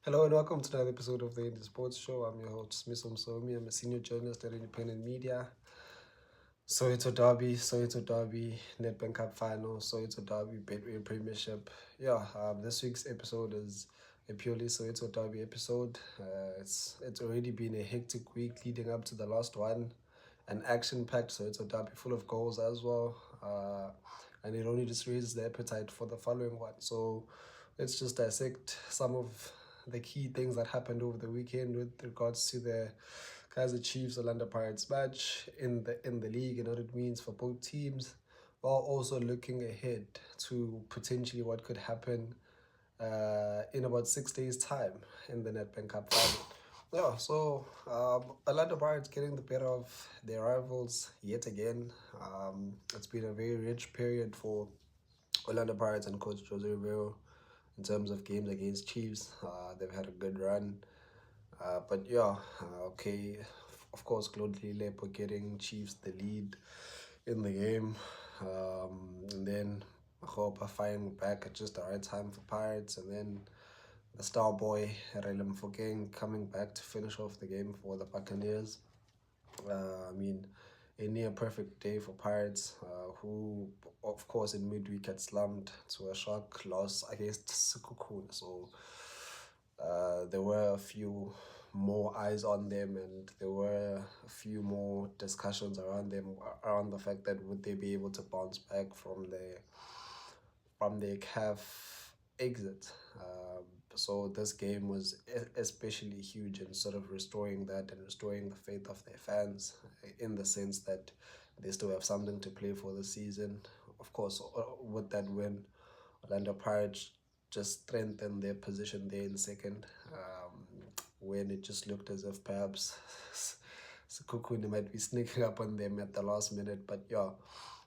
Hello and welcome to another episode of the INDY Sports Show. I'm your host, MSOMI. I'm a senior journalist at Independent Media. Soweto Derby, Nedbank Cup final, Soweto Derby, Betway Premiership. This week's episode is a purely Soweto Derby episode. It's already been a hectic week leading up to the last one, an action-packed Soweto Derby full of goals as well. And it only just raises the appetite for the following one. So let's just dissect some of the key things that happened over the weekend with regards to the Kaizer Chiefs Orlando Pirates match in the league and what it means for both teams, while also looking ahead to potentially what could happen in about 6 days' time in the Nedbank Cup final. Orlando Pirates getting the better of their rivals yet again. It's been a very rich period for Orlando Pirates and coach Jose Riveiro in terms of games against Chiefs. They've had a good run. Okay. Of course, Glody Lilepo getting Chiefs the lead in the game. And then Makgopa firing back at just the right time for Pirates. And then the star boy, Relebohile Mofokeng, coming back to finish off the game for the Buccaneers. A near perfect day for Pirates, who, of course, in midweek had slumped to a shock loss against Sekhukhune. So there were a few more eyes on them, and there were a few more discussions around them, around the fact that would they be able to bounce back from their CAF exit. So this game was especially huge in sort of restoring that and restoring the faith of their fans, in the sense that they still have something to play for the season. Of course, with that win, Orlando Pirates just strengthened their position there in second, when it just looked as if perhaps Sekhukhune might be sneaking up on them at the last minute. But yeah,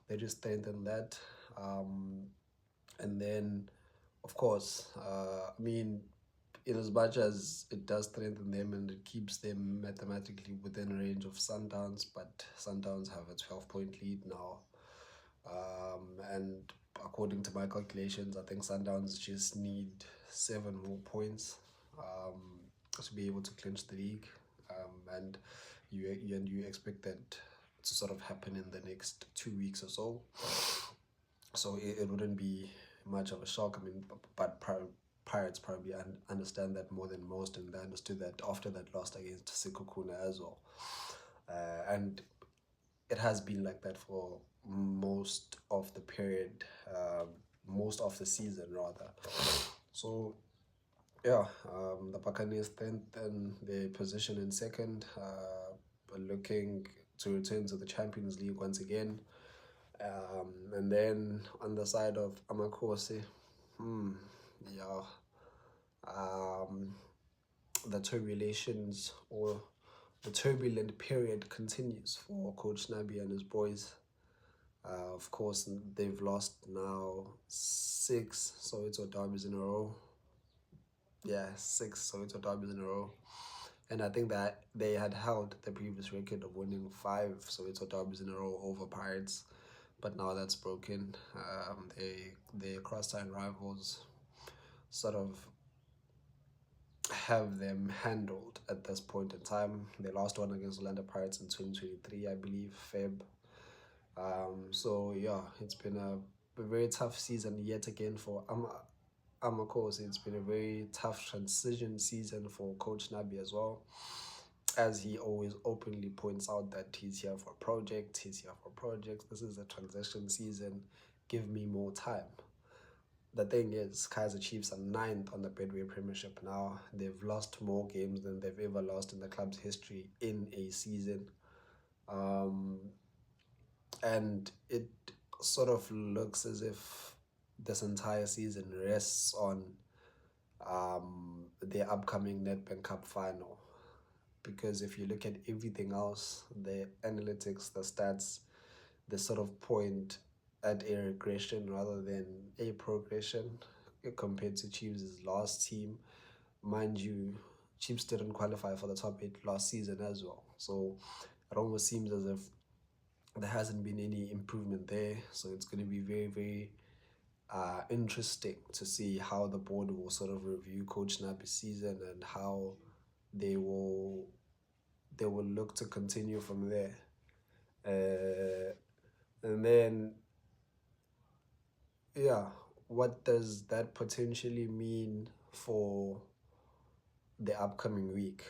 they just strengthened that. And then, of course, in as much as it does strengthen them and it keeps them mathematically within range of Sundowns, but Sundowns have a 12-point lead now. And according to my calculations, I think Sundowns just need 7 more points to be able to clinch the league. And you expect that to sort of happen in the next 2 weeks or so. So it wouldn't be much of a shock. But Pirates probably understand that more than most, and they understood that after that loss against Sekhukhune as well. And it has been like that for most of the period, most of the season rather. So the Buccaneers strengthen their position in second, looking to return to the Champions League once again. And then on the side of Amakhosi, the tribulations or the turbulent period continues for Coach Nabi and his boys. Of course, they've lost now 6 Soweto derbies in a row. 6 Soweto derbies in a row. And I think that they had held the previous record of winning 5 Soweto derbies in a row over Pirates. But now that's broken. Their crosstown rivals sort of have them handled at this point in time. They lost one against Orlando Pirates in 2023, I believe, Feb. It's been a very tough season yet again for Amakhosi. It's been a very tough transition season for Coach Nabi as well, as he always openly points out that he's here for a project, this is a transition season, give me more time. The thing is, Kaizer Chiefs are 9th on the Betway Premiership now. They've lost more games than they've ever lost in the club's history in a season. And it sort of looks as if this entire season rests on the upcoming Nedbank Cup final. Because if you look at everything else, the analytics, the stats, they sort of point at a regression rather than a progression compared to Chiefs' last team. Mind you, Chiefs didn't qualify for the top 8 last season as well. So it almost seems as if there hasn't been any improvement there. So it's going to be very, very interesting to see how the board will sort of review Coach Napi's season and how they will look to continue from there. And then, yeah, what does that potentially mean for the upcoming week?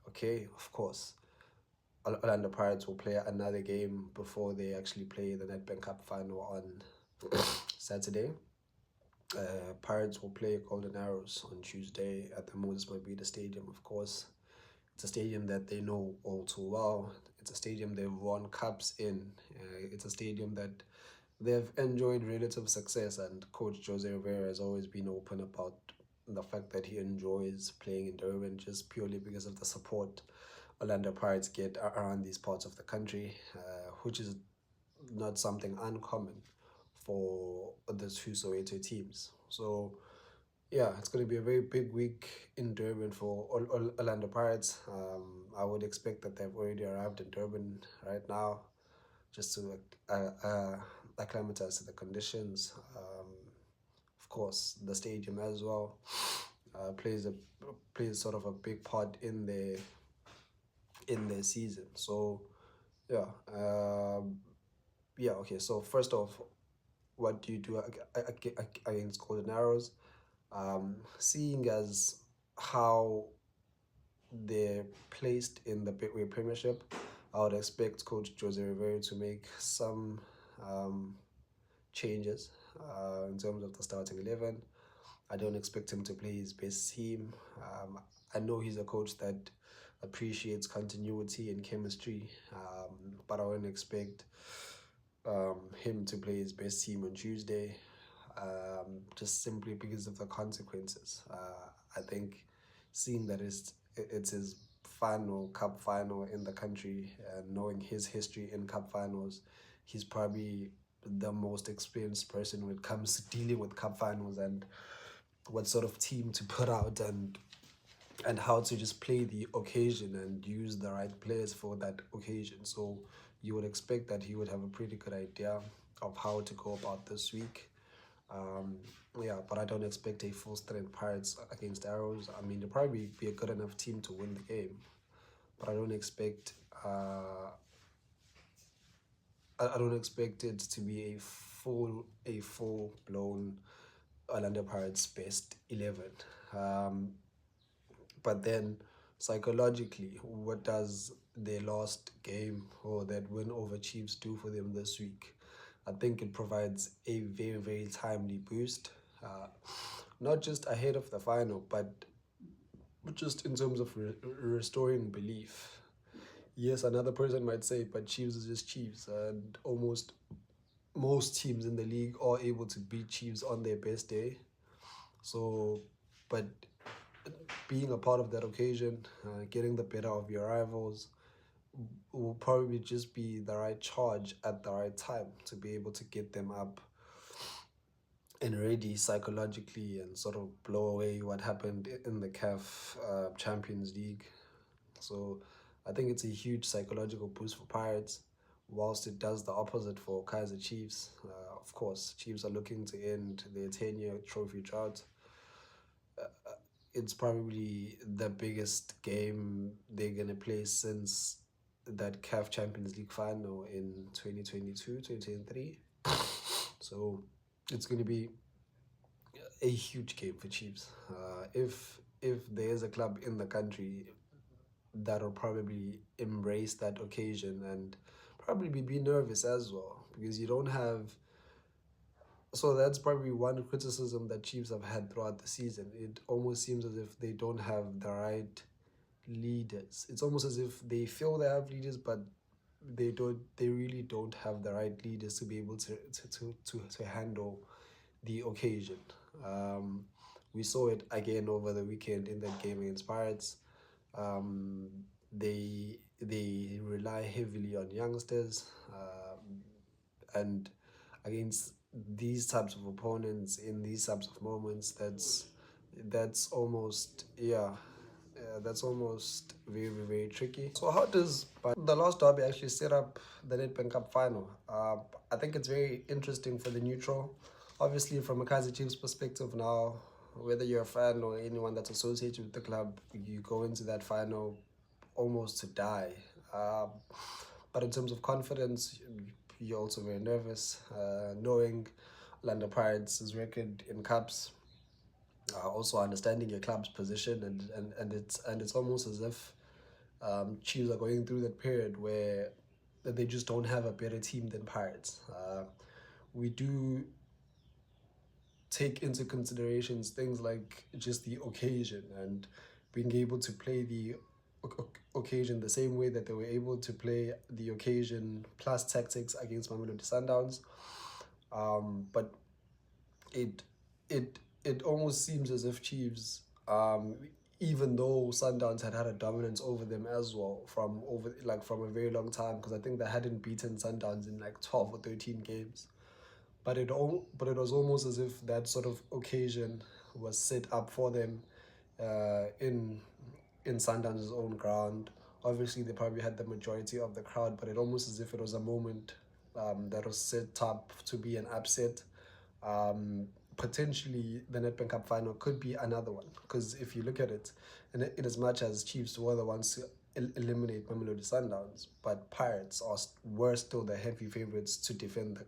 Okay, of course, Orlando Pirates will play another game before they actually play the Nedbank Cup final on Saturday. Pirates will play Golden Arrows on Tuesday at the Moses Mabhida Stadium, of course. It's a stadium that they know all too well. It's a stadium they've won cups in. It's a stadium that they've enjoyed relative success, and Coach Jose Riveiro has always been open about the fact that he enjoys playing in Durban just purely because of the support Orlando Pirates get around these parts of the country, which is not something uncommon for the two Soweto teams. So, yeah, it's going to be a very big week in Durban for Orlando Pirates. I would expect that they've already arrived in Durban right now just to acclimatize to the conditions. Of course, the stadium as well plays sort of a big part in their season. So, yeah. Okay. So first off, what do you do against Golden Arrows? Seeing as how they're placed in the Betway Premiership, I would expect Coach Jose Riveiro to make some changes in terms of the starting 11. I don't expect him to play his best team. I know he's a coach that appreciates continuity and chemistry, but I wouldn't expect him to play his best team on Tuesday, just simply because of the consequences. I think seeing that it's his final cup final in the country, and knowing his history in cup finals, he's probably the most experienced person when it comes to dealing with cup finals and what sort of team to put out and how to just play the occasion and use the right players for that occasion. So you would expect that he would have a pretty good idea of how to go about this week. But I don't expect a full strength Pirates against Arrows. I mean, they'll probably be a good enough team to win the game, but I don't expect it to be a full blown Orlando Pirates best 11. But then psychologically, what does their last game or that win over Chiefs do for them this week? I think it provides a very, very timely boost, not just ahead of the final, but just in terms of restoring belief. Yes, another person might say, but Chiefs is just Chiefs, and almost most teams in the league are able to beat Chiefs on their best day. So, but being a part of that occasion, getting the better of your rivals, will probably just be the right charge at the right time to be able to get them up and ready psychologically and sort of blow away what happened in the CAF Champions League. So I think it's a huge psychological boost for Pirates, whilst it does the opposite for Kaizer Chiefs. Of course, Chiefs are looking to end their 10-year trophy drought. It's probably the biggest game they're going to play since that CAF Champions League final in 2022, 2023. So it's going to be a huge game for Chiefs. If there is a club in the country that'll probably embrace that occasion and probably be nervous as well, because you don't have. So that's probably one criticism that Chiefs have had throughout the season. It almost seems as if they don't have the right leaders. It's almost as if they feel they have leaders, but they really don't have the right leaders to be able to handle the occasion. We saw it again over the weekend in that game against Pirates. They rely heavily on youngsters, and against these types of opponents in these types of moments, that's almost that's almost very, very tricky. So how does the last derby actually set up the Nedbank Cup final? I think it's very interesting for the neutral. Obviously, from a Kaizer Chiefs perspective now, whether you're a fan or anyone that's associated with the club, you go into that final almost to die. Um, but in terms of confidence, you're also very nervous, knowing Orlando Pirates' record in cups, also understanding your club's position, and it's almost as if Chiefs are going through that period where they just don't have a better team than Pirates. We do take into considerations things like just the occasion and being able to play the occasion the same way that they were able to play the occasion plus tactics against Mamelodi Sundowns. But it it almost seems as if Chiefs, even though Sundowns had a dominance over them as well from a very long time, because I think they hadn't beaten Sundowns in like 12 or 13 games. But it was almost as if that sort of occasion was set up for them, in Sundowns' own ground. Obviously, they probably had the majority of the crowd, but it almost as if it was a moment that was set up to be an upset. Potentially, the Nedbank Cup final could be another one, because if you look at it, in as much as Chiefs were the ones to eliminate Mamelodi Sundowns, but Pirates were still the heavy favourites to defend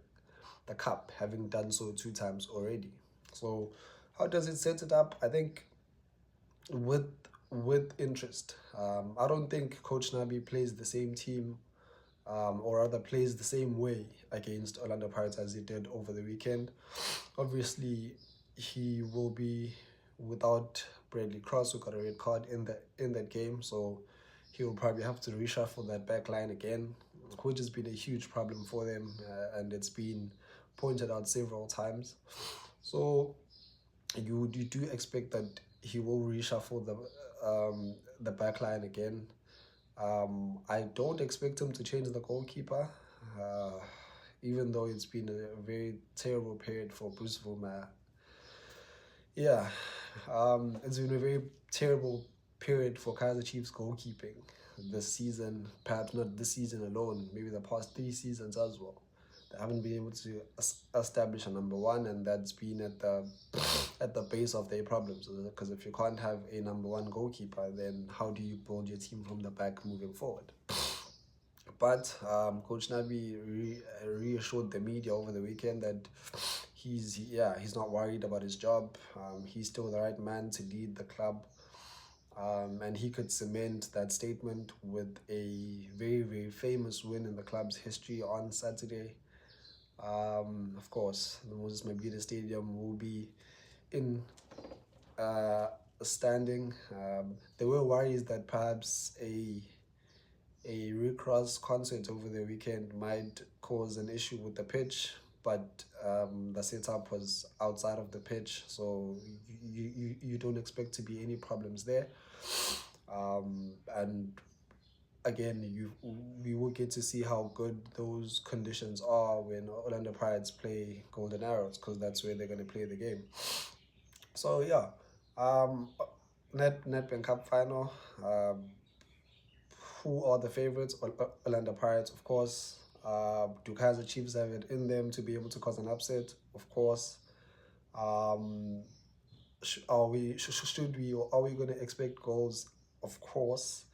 the cup, having done so 2 times already. So, how does it set it up? I think with interest. I don't think Coach Nabi plays the same team, or rather plays the same way against Orlando Pirates as he did over the weekend. Obviously, he will be without Bradley Cross, who got a red card in that game, so he will probably have to reshuffle that back line again, which has been a huge problem for them, and it's been pointed out several times. So you do expect that he will reshuffle the back line again. I don't expect him to change the goalkeeper, uh, even though it's been a very terrible period for Bruce Vuma. Yeah, it's been a very terrible period for Kaizer Chiefs goalkeeping this season. Perhaps not this season alone, maybe the past 3 seasons as well. They haven't been able to establish a number one, and that's been at the base of their problems. Because if you can't have a number one goalkeeper, then how do you build your team from the back moving forward? But Coach Nabi reassured the media over the weekend that he's not worried about his job. He's still the right man to lead the club. And he could cement that statement with a very, very famous win in the club's history on Saturday. Of course, the Moses Mabhida Stadium will be in standing. There were worries that perhaps a Rick Ross concert over the weekend might cause an issue with the pitch, but the setup was outside of the pitch, so you don't expect to be any problems there. And again, we will get to see how good those conditions are when Orlando Pirates play Golden Arrows, because that's where they're going to play the game. So yeah, Nedbank Cup final. Who are the favorites? Orlando Pirates, of course. Do Kaizer Chiefs have it in them to be able to cause an upset? Of course. Are we going to expect goals? Of course.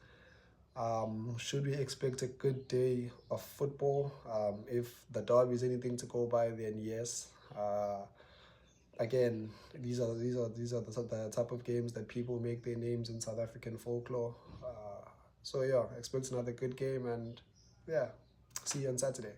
Should we expect a good day of football? If the derby is anything to go by, then yes. Again, these are the type of games that people make their names in South African folklore. So yeah, expect another good game, and yeah, see you on Saturday.